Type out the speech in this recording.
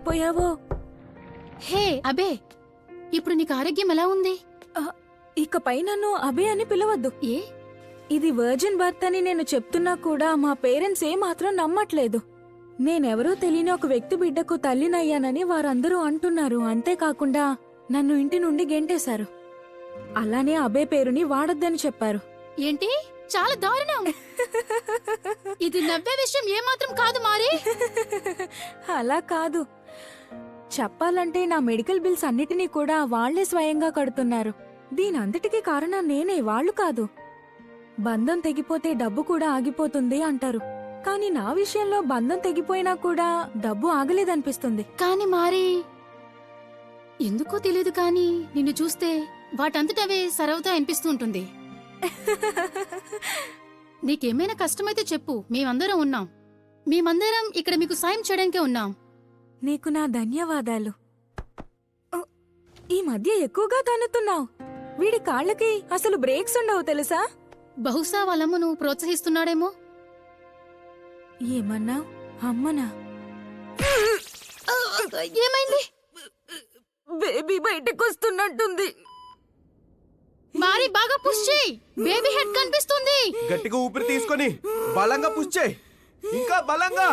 అయిపోయావో. హే అబే, ఇప్పుడు నీకు ఆరోగ్యం ఎలా ఉంది? ఇకపై నన్ను అబే అని పిలవద్దు. ఏ? ఇది వర్జిన్ బర్త్ అని నేను చెప్తున్నా కూడా మా పేరెంట్స్ ఏమాత్రం నమ్మట్లేదు. నేనెవరో తెలియని ఒక వ్యక్తి బిడ్డకు తల్లినయ్యానని వారందరూ అంటున్నారు. అంతేకాకుండా నన్ను ఇంటి నుండి గెంటేశారు. అలానే అబే పేరుని వాడొద్దని చెప్పారు. ఏంటి? చాలా దారుణం. ఇది నవ్వే విషయం ఏమాత్రం కాదు మారి. అలా కాదు, చెప్పాలంటే నా మెడికల్ బిల్స్ అన్నిటినీ కూడా వాళ్లే స్వయంగా కడుతున్నారు. దీనంతటికీ కారణం నేనే, వాళ్ళు కాదు. బంధం తెగిపోతే డబ్బు కూడా ఆగిపోతుంది అంటారు. కానీ నా విషయంలో బంధం తెగిపోయినా కూడా డబ్బు ఆగలేదనిపిస్తుంది. కాని మారి, ఎందుకో తెలియదు కానీ నిన్ను చూస్తే వాటంతటవే సరవుతా అనిపిస్తూ ఉంటుంది. నీకేమైనా కష్టమైతే చెప్పు, మేమందరం ఉన్నాం. మేమందరం ఇక్కడ మీకు సాయం చేయడానికే ఉన్నాం. నీకు నా ధన్యవాదాలు. ఈ మధ్య ఎక్కువగా తన్నుతున్నావు. వీడి కాళ్ళకి అసలు బ్రేక్స్ ఉండవు తెలుసా? బహుశా వాళ్ళమ్మను ప్రోత్సహిస్తున్నాడేమో. ఏమన్నా? అమ్మనా? ఏమైంది? బేబీ బయటకొస్తున్నట్టుంది. మారి బాగా పుష్ చేయి, బేబీ హెడ్ కనిపిస్తుంది. గట్టిగా ఊపిరి తీసుకొని బలంగా పుష్ చేయి, ఇంకా బలంగా.